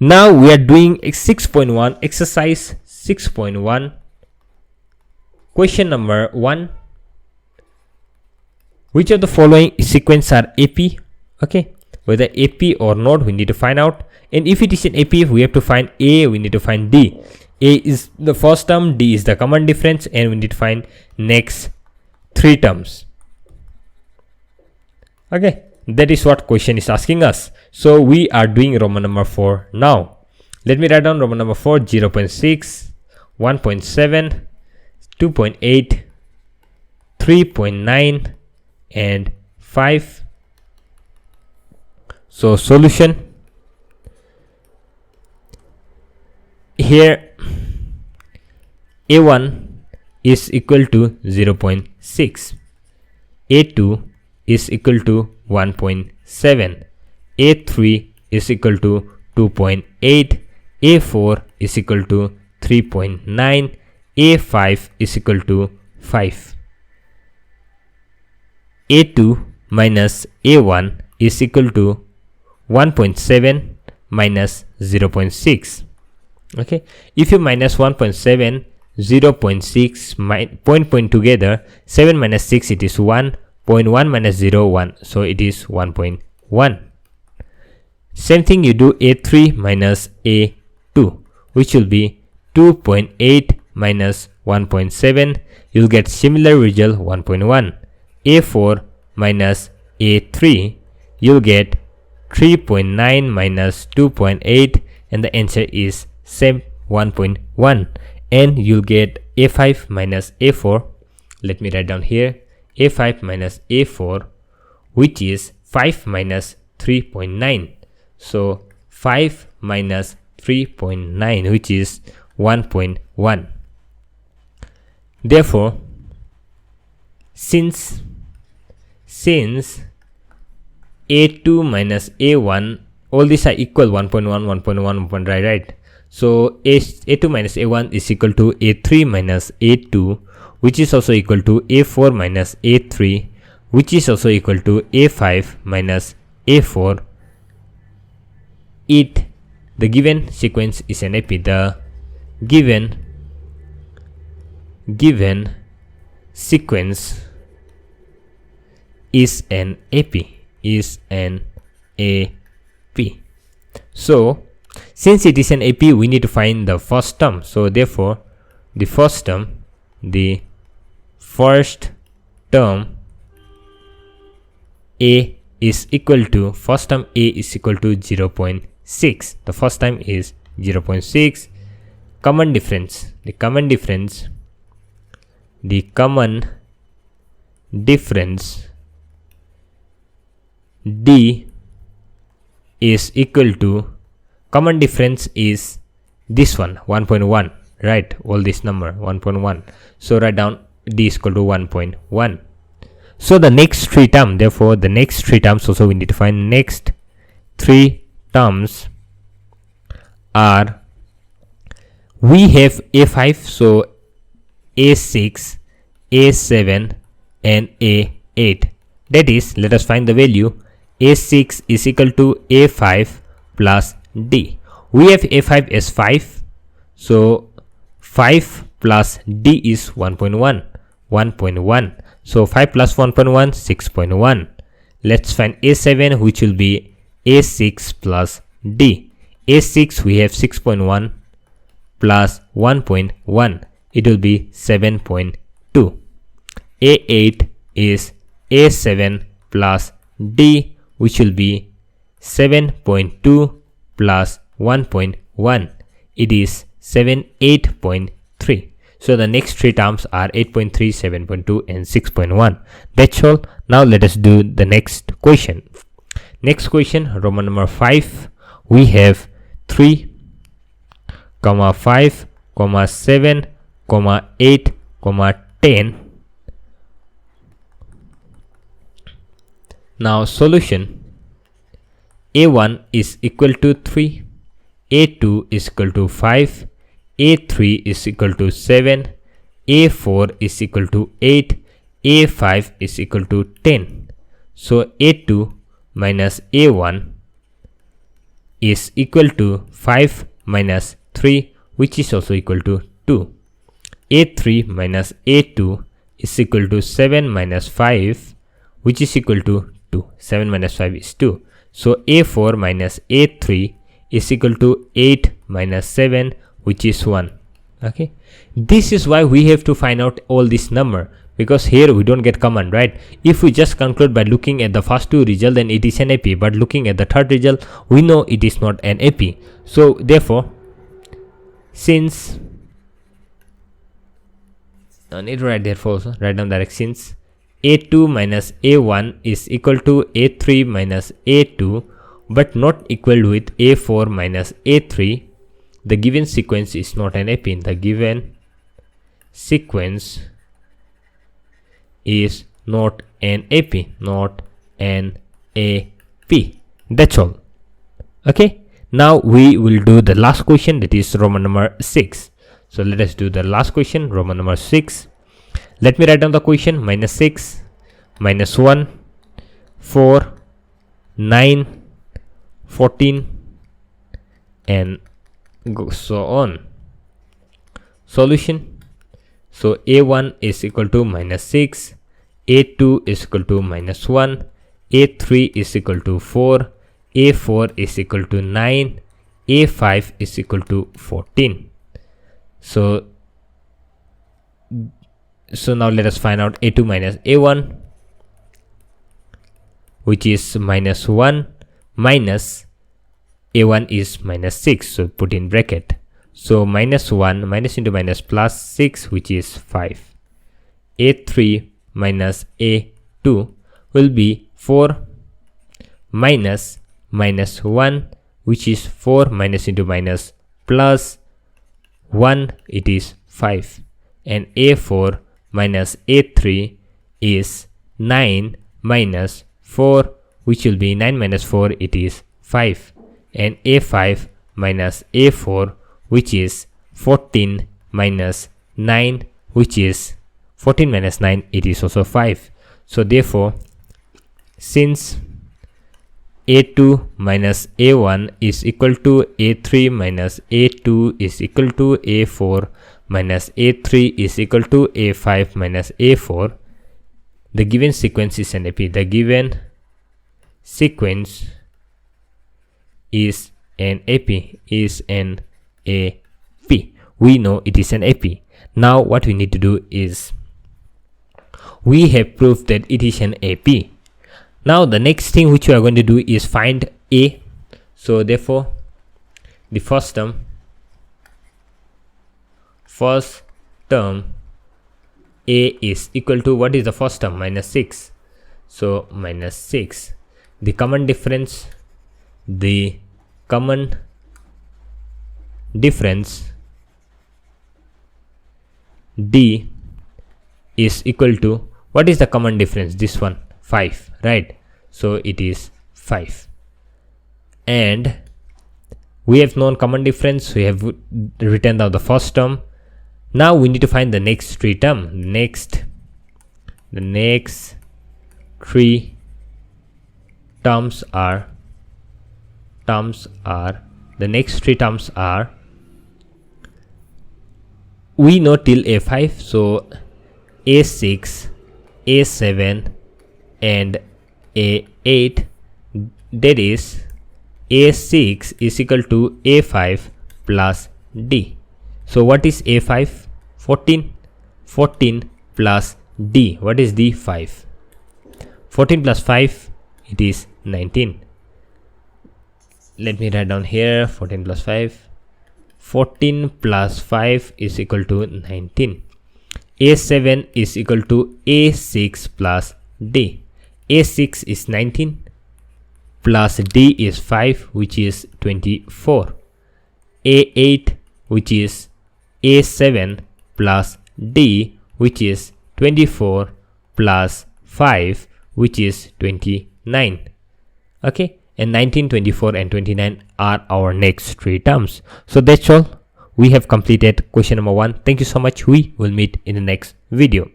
Now we are doing 6.1 exercise 6.1 question number 1. Which of the following sequence are AP? Okay, whether AP or not we need to find out, and if it is an AP we have to find A, we need to find D. A is the first term, D is the common difference, and we need to find next 3 terms. Okay, that is what question is asking us. So we are doing Roman number 4 now. Let me write down Roman number 4: 0.6, 1.7, 2.8, 3.9 and 5. So solution here, A1 is equal to 0.6, A2 is equal to 1.7, A3 is equal to 2.8, A4 is equal to 3.9, A5 is equal to 5. A2 minus A1 is equal to 1.7 minus 0.6. Okay, if you minus 1.7, 0.6 point together, 7 minus 6 it is 1, 0.1 minus 0, 1, so it is 1.1. Same thing you do A3 minus A2, which will be 2.8 minus 1.7, you'll get similar result 1.1. A4 minus A3, you'll get 3.9 minus 2.8, and the answer is same 1.1. And you'll get A5 minus A4. Let me write down here A5 minus A4, which is 5 minus 3.9. So 5 minus 3.9, which is 1.1. Therefore, since A2 minus A1, all these are equal 1.1, 1.1, right? So A2 minus A1 is equal to A3 minus A2, which is also equal to A4 minus A3, which is also equal to A5 minus A4. The given sequence is an AP. The given sequence is an AP. So since it is an AP, we need to find the first term. So therefore the first term A is equal to, first term A is equal to 0.6. The first time is 0.6. Common difference, the common difference D is equal to, common difference is this one 1.1, right? All this number 1.1. So write down D is equal to 1.1. So the next 3 terms, therefore the next 3 terms also we need to find. Next 3 terms are, we have A5, so A6, A7 and A8. That is, let us find the value. A6 is equal to A5 plus D. We have A5 as 5, so 5 plus D is 1.1. So 5 plus 1.1, 6.1. Let's find A7, which will be A6 plus D. A6 we have 6.1 plus 1.1, it will be 7.2. A8 is A7 plus D, which will be 7.2 plus 1.1, it is 8.3. So the next 3 terms are 8.3, 7.2 and 6.1. That's all. Now let us do the next question. Next question, Roman number 5. We have 3, 5, 7, 8, 10. Now solution: A1 is equal to 3, A2 is equal to 5, A3 is equal to 7, A4 is equal to 8, A5 is equal to 10. So A2 minus A1 is equal to 5 minus 3, which is also equal to 2. A3 minus A2 is equal to 7 minus 5, which is equal to 2. 7 minus 5 is 2. So A4 minus A3 is equal to 8 minus 7, which is 1. Okay, this is why we have to find out all this number, because here we don't get common, right? If we just conclude by looking at the first two results, then it is an AP, but looking at the third result, we know it is not an AP. So therefore, since I need to write therefore also, write down direct, since A2 minus A1 is equal to A3 minus A2 but not equal with A4 minus A3, the given sequence is not an AP. The given sequence is not an AP, not an AP. That's all. Okay, now we will do the last question, that is Roman number 6. So let us do the last question, Roman number 6. Let me write down the question: minus 6, minus 1, 4, 9, 14, and so on. Solution: so A1 is equal to minus 6, A2 is equal to minus 1, A3 is equal to 4, A4 is equal to 9, A5 is equal to 14. So now let us find out A2 minus A1, which is minus 1 minus A1 is minus 6, so put in bracket. So minus 1 minus into minus plus 6, which is 5. A3 minus A2 will be 4 minus minus 1, which is 4 minus into minus plus 1, it is 5. And A4 minus A3 is 9 minus 4, which will be 9 minus 4, it is 5. And A5 minus A4, which is 14 minus 9, which is 14 minus 9, it is also 5. So therefore, since A2 minus A1 is equal to A3 minus A2 is equal to A4 minus A3 is equal to A5 minus A4, the given sequence is an AP. The given sequence is an AP, is an AP. We know it is an AP. Now what we need to do is, we have proved that it is an AP. Now the next thing which we are going to do is find A. So therefore, the first term A is equal to, what is the first term? Minus 6. So minus 6. The common difference D is equal to, what is the common difference? This one, 5, right? So it is 5. And we have known common difference, we have written down the first term. Now we need to find the next three term. The next three terms are we know till A5, so A6, A7 and A8, that is A6 is equal to A5 plus D. So what is A5? 14 plus D, what is D? 5. 14 plus 5, it is 19. Let me write down here, 14 plus 5. 14 plus 5 is equal to 19. A7 is equal to A6 plus D. A6 is 19 plus D is 5, which is 24. A8, which is A7 plus D, which is 24 plus 5, which is 29. Okay, and 19, 24 and 29 are our next three terms. So that's all. We have completed question number 1. Thank you so much. We will meet in the next video.